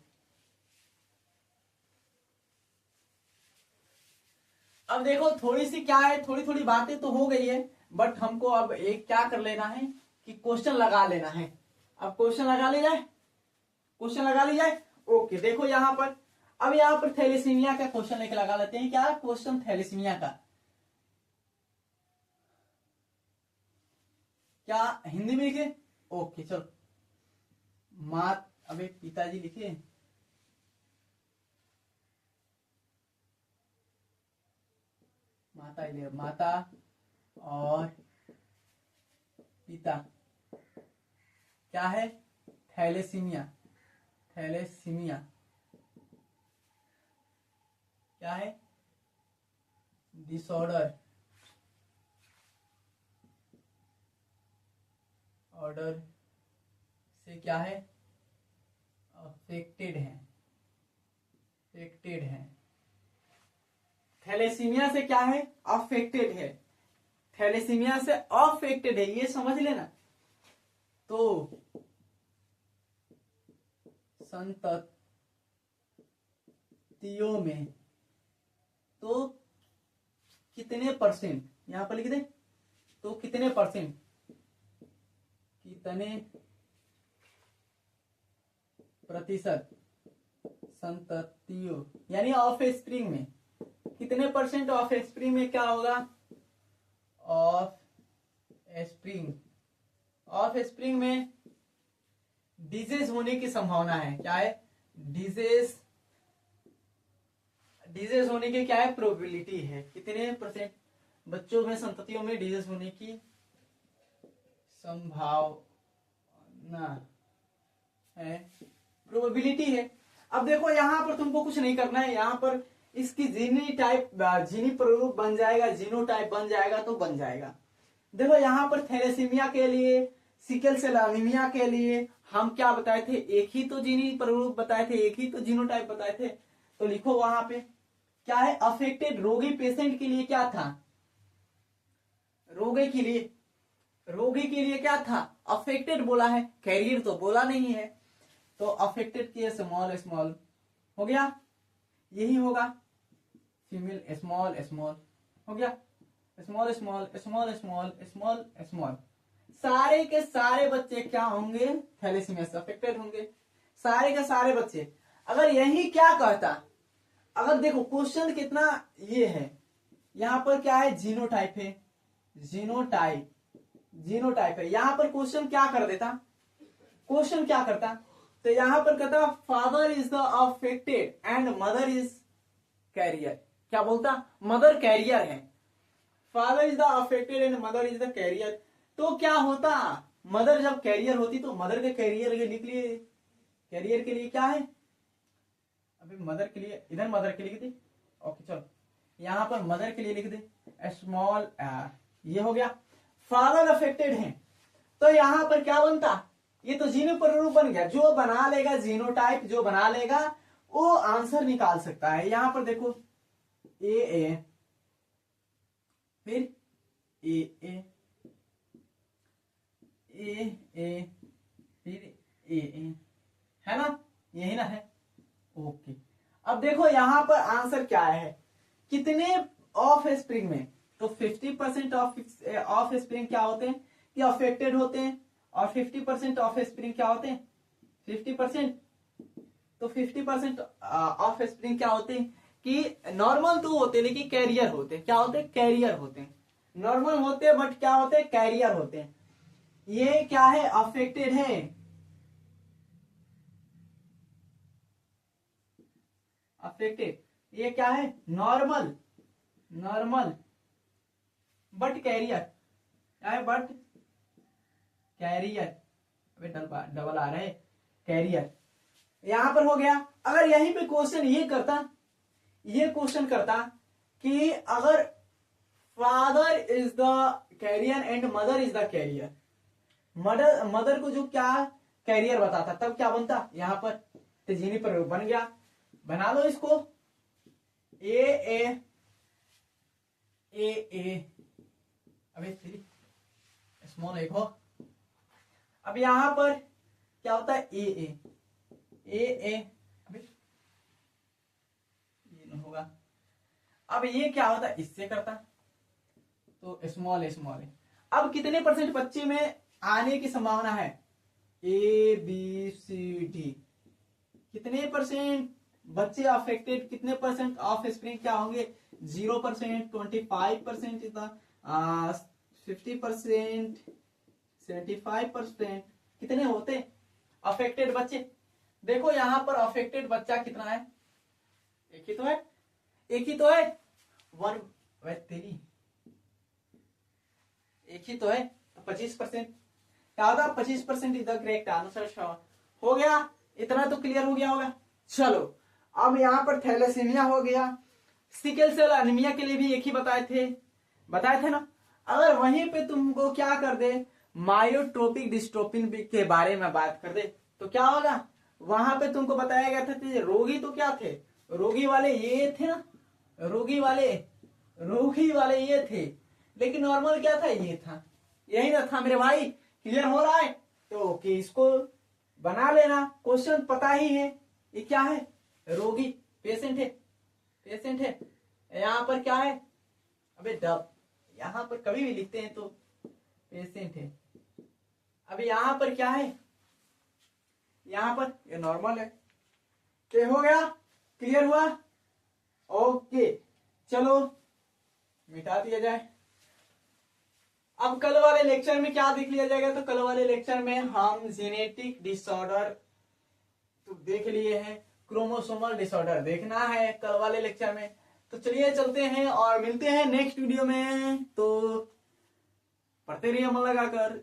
अब देखो थोड़ी सी क्या है, थोड़ी थोड़ी बातें तो हो गई है, बट हमको अब एक क्या कर लेना है कि क्वेश्चन लगा लेना है। अब क्वेश्चन लगा ले जाए, क्वेश्चन लगा ली जाए। ओके देखो यहां पर, अब यहां पर थैलेसीमिया का क्वेश्चन लेके लगा लेते हैं। क्या क्वेश्चन? थैलेसीमिया का। क्या हिंदी में लिखे? ओके चलो। मात अबे पिताजी लिखे, माता माता और पिता क्या है? थैलेसीमिया। थैलेसीमिया क्या है? डिसऑर्डर, ऑर्डर से क्या है? अफेक्टेड है, अफेक्टेड है। थैलेसीमिया से क्या है? अफेक्टेड है। थैलेसीमिया से अफेक्टेड है, ये समझ लेना। तो संततियों में तो कितने परसेंट यहां पर लिख दे। तो कितने परसेंट, कितने प्रतिशत संततियों यानी ऑफ स्प्रिंग में, कितने परसेंट ऑफ स्प्रिंग में क्या होगा, ऑफ स्प्रिंग, ऑफ स्प्रिंग में डिजीज होने की संभावना है। क्या है, डिजीज, डिजीज होने की क्या है, प्रोबेबिलिटी है। कितने परसेंट बच्चों में, संततियों में डिजीज होने की संभावना है, प्रोबेबिलिटी है। अब देखो यहां पर तुमको कुछ नहीं करना है, यहां पर इसकी जीनी टाइप, जीनी प्रारूप बन जाएगा, जीनो टाइप बन जाएगा तो बन जाएगा। देखो यहां पर थैलेसीमिया के लिए, सिकल सेल एनीमिया के लिए हम क्या बताए थे, एक ही तो जीनी प्रारूप बताए थे, एक ही तो जीनो टाइप बताए थे। तो लिखो वहां पे क्या है, अफेक्टेड रोगी पेशेंट के लिए क्या था, रोगी के लिए, रोगी के लिए क्या था, अफेक्टेड बोला है, कैरियर तो बोला नहीं है। तो अफेक्टेड की स्मॉल स्मॉल हो गया, यही होगा, फीमेल स्मॉल स्मॉल हो गया, small small small small small small. सारे के सारे बच्चे क्या होंगे, थैलेसीमिया से अफेक्टेड होंगे, सारे के सारे बच्चे। अगर यही क्या कहता, अगर देखो क्वेश्चन कितना ये है, यहां पर क्या है, जीनोटाइप है, जीनोटाइप, जीनोटाइप है। यहां पर क्वेश्चन क्या कर देता, क्वेश्चन क्या करता, तो यहां पर कहता father is the affected and mother is carrier. क्या बोलता, मदर कैरियर है, father is the affected and mother is the carrier. तो क्या होता, मदर जब कैरियर होती तो मदर के कैरियर के लिए, कैरियर के लिए क्या है, अभी मदर के लिए, इधर मदर के लिए लिख दे, ओके चलो यहां पर मदर के लिए लिख दे स्मॉल, ये हो गया। फादर अफेक्टेड है तो यहां पर क्या बनता, ये तो जीनो प्रारूप बन गया, जो बना लेगा जीनोटाइप, जो बना लेगा वो आंसर निकाल सकता है। यहां पर देखो ए फिर ए फिर ए है ना, यही ना है, ओके। अब देखो यहां पर आंसर क्या है, कितने ऑफ स्प्रिंग में, तो 50% ऑफ स्प्रिंग क्या होते हैं, कि अफेक्टेड होते हैं, और 50% ऑफ स्प्रिंग क्या होते हैं, 50%। तो 50% ऑफ स्प्रिंग क्या होते हैं, कि नॉर्मल तो होते हैं लेकिन कैरियर होते हैं, क्या होते हैं, कैरियर होते हैं, नॉर्मल होते हैं बट क्या होते हैं, कैरियर होते हैं। ये क्या है, अफेक्टेड है, अफेक्टेड, ये क्या है, नॉर्मल, नॉर्मल बट कैरियर, क्या है, बट कैरियर, अबे डबल आ रहा है, कैरियर यहां पर हो गया। अगर यहीं पे क्वेश्चन ये करता, ये क्वेश्चन करता कि अगर father is the carrier and mother is the carrier, mother को जो क्या कैरियर बताता, तब क्या बनता, यहां पर तेजीनी प्रयोग बन गया। बना लो इसको, ए अबे स्मॉल एक हो। अब यहां पर क्या होता है, ए अबे ये न होगा। अब ये क्या होता है, इससे करता तो स्मॉल स्मॉल है। अब कितने परसेंट बच्चे में आने की संभावना है, ए बी सी डी, कितने परसेंट बच्चे अफेक्टेड, कितने परसेंट ऑफ स्प्रिंग क्या होंगे, 0%, 25%, 50%, 75%, कितने होते अफेक्टेड बच्चे। देखो यहां पर अफेक्टेड बच्चा कितना है, एक ही तो है, एक ही तो है, वन, तेरी एक ही तो है, तो 25%, क्या होगा, 25% इज द करेक्ट आंसर। हो गया, इतना तो क्लियर हो गया होगा। चलो अब यहां पर थैलेसीमिया हो गया, सिकल सेल एनीमिया के लिए भी एक ही बताए थे ना। अगर वहीं पे तुमको क्या कर दे, मायोट्रोपिक डिस्ट्रोफिन के बारे में बात कर दे तो क्या होगा, वहां पे तुमको बताया गया था रोगी तो क्या थे, रोगी वाले ये थे ना, रोगी वाले ये थे, लेकिन नॉर्मल क्या था, ये था, यही ना था मेरे भाई। क्लियर हो रहा है, तो कि इसको बना लेना, क्वेश्चन पता ही है, ये क्या है, रोगी, पेशेंट है, पेशेंट है। यहां पर क्या है, अबे डब, यहाँ पर कभी भी लिखते हैं तो पेशेंट है। अभी यहाँ पर क्या है, यहाँ पर ये नॉर्मल है। क्या हो गया, क्लियर हुआ? ओके, चलो मिटा दिया जाए। अब कल वाले लेक्चर में क्या देख लिया जाएगा, तो कल वाले लेक्चर में हम जेनेटिक डिसऑर्डर तो देख लिए हैं, क्रोमोसोमल डिसऑर्डर देखना है कल वाले लेक्चर में। तो चलिए चलते हैं और मिलते हैं नेक्स्ट वीडियो में। तो पढ़ते रहिए मन लगाकर।